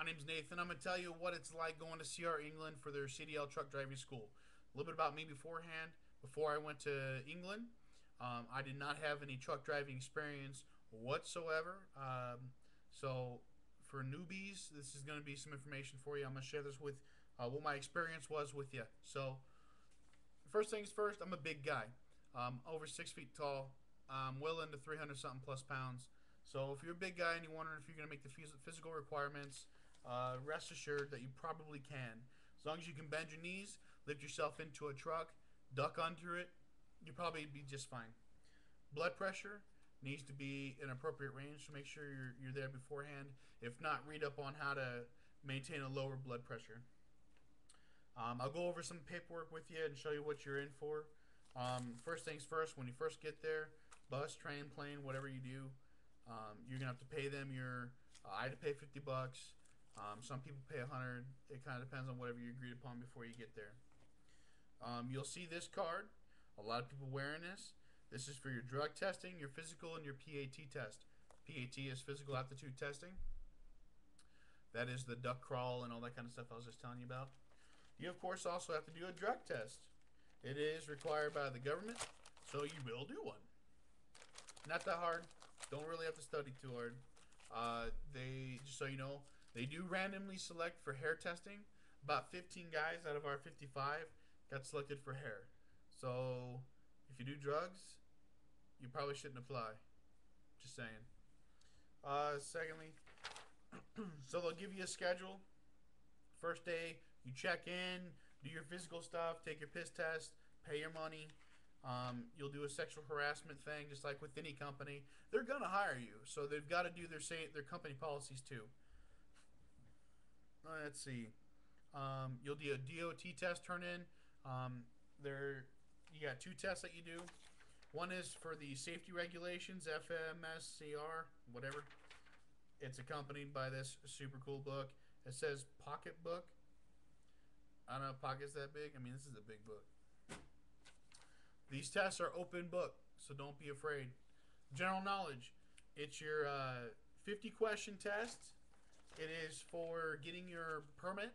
My name's Nathan. I'm going to tell you what it's like going to CR England for their CDL truck driving school. A little bit about me beforehand. Before I went to England, I did not have any truck driving experience whatsoever. So, for newbies, this is going to be some information for you. I'm going to share this with what my experience was with you. So, first things first, I'm a big guy. Over 6 feet tall. I'm well into 300 something plus pounds. So if you're a big guy and you're wondering if you're going to make the physical requirements, rest assured that you probably can. As long as you can bend your knees, lift yourself into a truck, duck under it, you'll probably be just fine. Blood pressure needs to be in appropriate range, so make sure you're there beforehand. If not, read up on how to maintain a lower blood pressure. I'll go over some paperwork with you and show you what you're in for. First things first, when you first get there, bus, train, plane, whatever you do, you're gonna have to pay them your. I had to pay $50. Some people pay 100. It kind of depends on whatever you agreed upon before you get there. You'll see this card. A lot of people wearing this. This is for your drug testing, your physical, and your PAT test. PAT is physical aptitude testing. That is the duck crawl and all that kind of stuff I was just telling you about. You, of course, also have to do a drug test. It is required by the government, so you will do one. Not that hard. Don't really have to study too hard. They, just so you know, they do randomly select for hair testing. About 15 guys out of our 55 got selected for hair. So if you do drugs, you probably shouldn't apply. Just saying. Secondly, so they'll give you a schedule. First day, you check in, do your physical stuff, take your piss test, pay your money. You'll do a sexual harassment thing, just like with any company. They're gonna hire you, so they've got to do their company policies too. Let's see. You'll do a DOT test turn in. There, you got two tests that you do. One is for the safety regulations, FMSCR, whatever. It's accompanied by this super cool book. It says Pocket Book. I don't know if Pocket's that big. I mean, this is a big book. These tests are open book, so don't be afraid. General knowledge. It's your 50 question test. It is for getting your permit.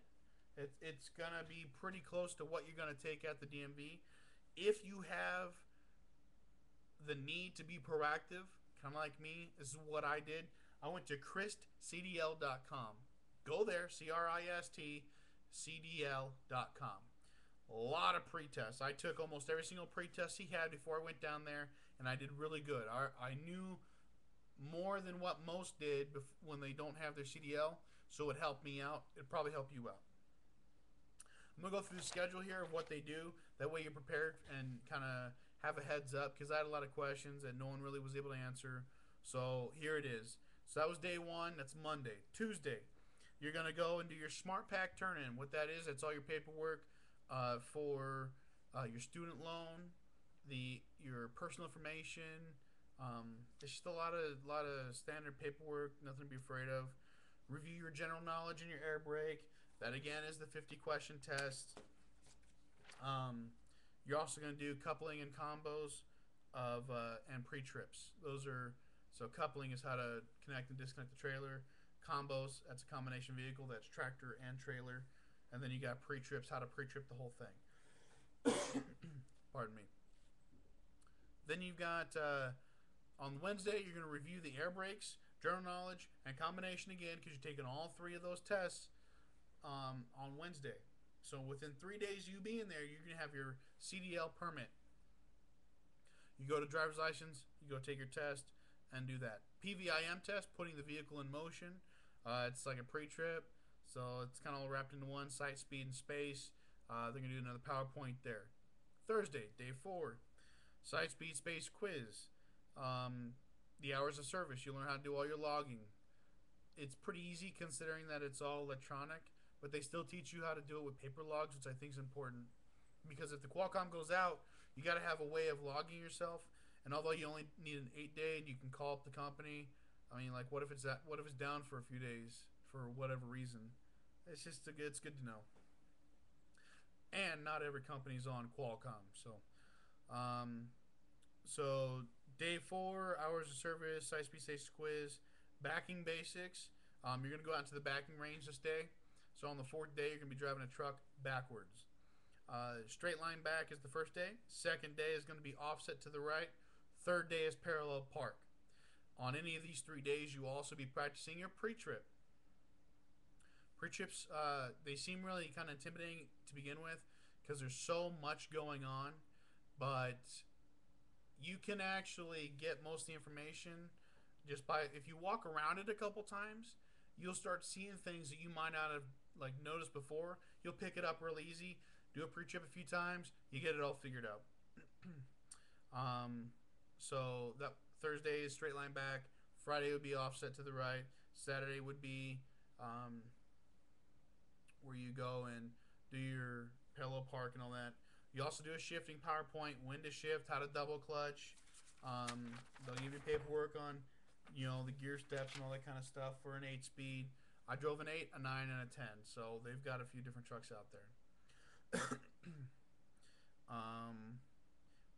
It's going to be pretty close to what you're going to take at the DMV. If you have the need to be proactive, kind of like me, this is what I did. I went to ChristCDL.com. Go there, CRIST CDL.com. A lot of pre-tests. I took almost every single pre-test he had before I went down there, and I did really good. I knew more than what most did when they don't have their CDL, so it helped me out. It'd probably help you out. I'm going to go through the schedule here of what they do. That way you're prepared and kind of have a heads up, because I had a lot of questions that no one really was able to answer. So here it is. So that was day one. That's Monday. Tuesday, you're going to go and do your Smart Pack turn-in. What that is, that's all your paperwork for your student loan, your personal information. It's just a lot of standard paperwork, nothing to be afraid of. Review your general knowledge and your air brake. That again is the 50 question test. You're also going to do coupling and combos of and pre-trips. Those are so coupling is how to connect and disconnect the trailer. Combos, that's a combination vehicle, that's tractor and trailer. And then you got pre-trips, how to pre-trip the whole thing. Pardon me. Then you've got on Wednesday you're going to review the air brakes, general knowledge, and combination again, because you're taking all three of those tests on Wednesday. So within 3 days of you being there, you're going to have your CDL permit. You go to driver's license, you go take your test, and do that. PVIM test, putting the vehicle in motion. It's like a pre-trip, so it's kind of all wrapped into one, sight, speed, and space. They're going to do another PowerPoint there. Thursday, day 4, sight, speed, space quiz. The hours of service, you learn how to do all your logging. It's pretty easy considering that it's all electronic, but they still teach you how to do it with paper logs, which I think is important. Because if the Qualcomm goes out, you got to have a way of logging yourself. And although you only need an 8-day, and you can call up the company, I mean, like, what if it's down for a few days for whatever reason? It's good to know. And not every company's on Qualcomm, so day 4, hours of service, site speed station quiz, backing basics. You're going to go out into the backing range this day. So on the fourth day, you're going to be driving a truck backwards. Straight line back is the first day. Second day is going to be offset to the right. Third day is parallel park. On any of these 3 days, you will also be practicing your pre-trip. Pre-trips, they seem really kind of intimidating to begin with because there's so much going on, but you can actually get most of the information just by, if you walk around it a couple times, you'll start seeing things that you might not have like noticed before. You'll pick it up real easy. Do a pre-trip a few times, you get it all figured out. So that Thursday is straight line back. Friday would be offset to the right. Saturday would be where you go and do your parallel park and all that. You also do a shifting PowerPoint, when to shift, how to double clutch. They'll give you paperwork on, the gear steps and all that kind of stuff for an 8-speed. I drove an 8, a 9, and a 10, so they've got a few different trucks out there.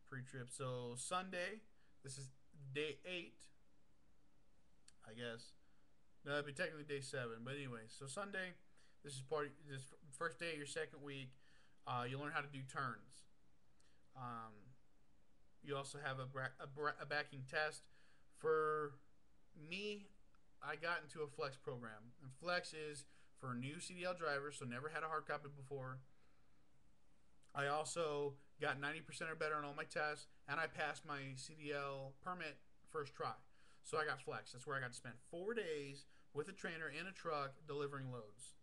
Pre-trip. So Sunday, this is day 8, I guess. No, it'd be technically day 7, but anyway. So Sunday, this first day of your second week. You learn how to do turns. You also have a backing test. For me, I got into a Flex program, and Flex is for new CDL drivers, so never had a hard copy before. I also got 90% or better on all my tests, and I passed my CDL permit first try. So I got Flex. That's where I got to spend 4 days with a trainer in a truck delivering loads.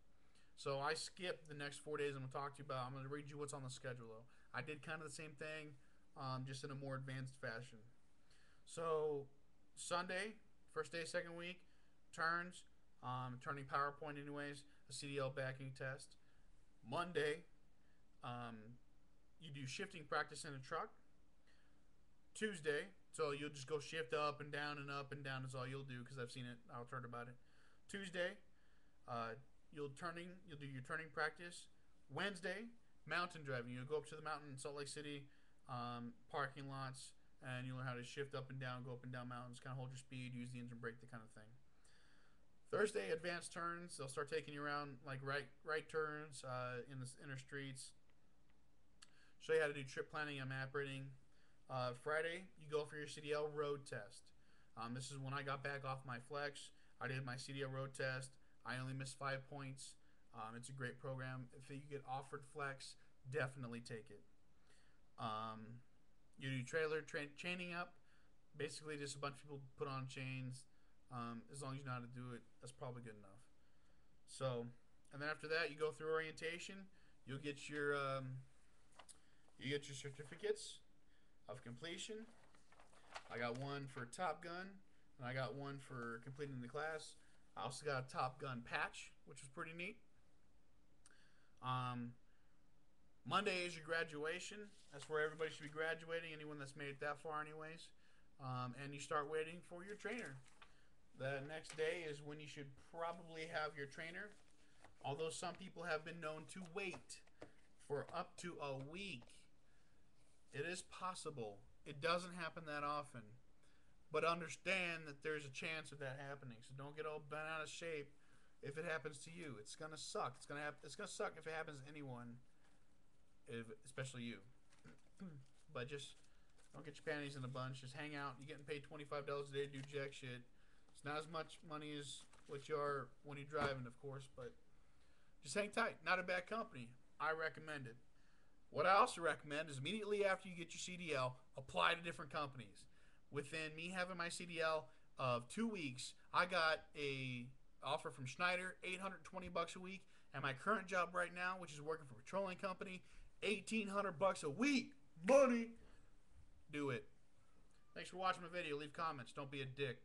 So I skipped the next 4 days I'm going to talk to you about. I'm going to read you what's on the schedule, though. I did kind of the same thing, just in a more advanced fashion. So Sunday, first day, second week, turns, turning PowerPoint anyways, a CDL backing test. Monday, you do shifting practice in a truck. Tuesday, so you'll just go shift up and down is all you'll do because I've seen it. I'll heard about it. Tuesday, you'll do your turning practice. Wednesday, mountain driving. You'll go up to the mountain in Salt Lake City, parking lots, and you'll learn how to shift up and down, go up and down mountains, kind of hold your speed, use the engine brake, that kind of thing. Thursday, advanced turns. They'll start taking you around like right turns in the inner streets. Show you how to do trip planning and map reading. Friday, you go for your CDL road test. This is when I got back off my Flex. I did my CDL road test. I only missed 5 points. It's a great program. If you get offered Flex, definitely take it. You do trailer chaining up. Basically, just a bunch of people put on chains. As long as you know how to do it, that's probably good enough. So, and then after that, you go through orientation. You'll get your certificates of completion. I got one for Top Gun, and I got one for completing the class. I also got a Top Gun patch, which was pretty neat. Monday is your graduation. That's where everybody should be graduating, anyone that's made it that far anyways. And you start waiting for your trainer. The next day is when you should probably have your trainer. Although some people have been known to wait for up to a week. It is possible. It doesn't happen that often. But understand that there's a chance of that happening. So don't get all bent out of shape if it happens to you. It's going to suck. It's going to suck if it happens to anyone, especially you. But just don't get your panties in a bunch. Just hang out. You're getting paid $25 a day to do jack shit. It's not as much money as what you are when you're driving, of course, but just hang tight. Not a bad company. I recommend it. What I also recommend is immediately after you get your CDL, apply to different companies. Within me having my CDL of 2 weeks, I got a offer from Schneider, $820 a week, and my current job right now, which is working for a petroleum company, $1,800 a week. Money. Do it. Thanks for watching my video. Leave comments. Don't be a dick.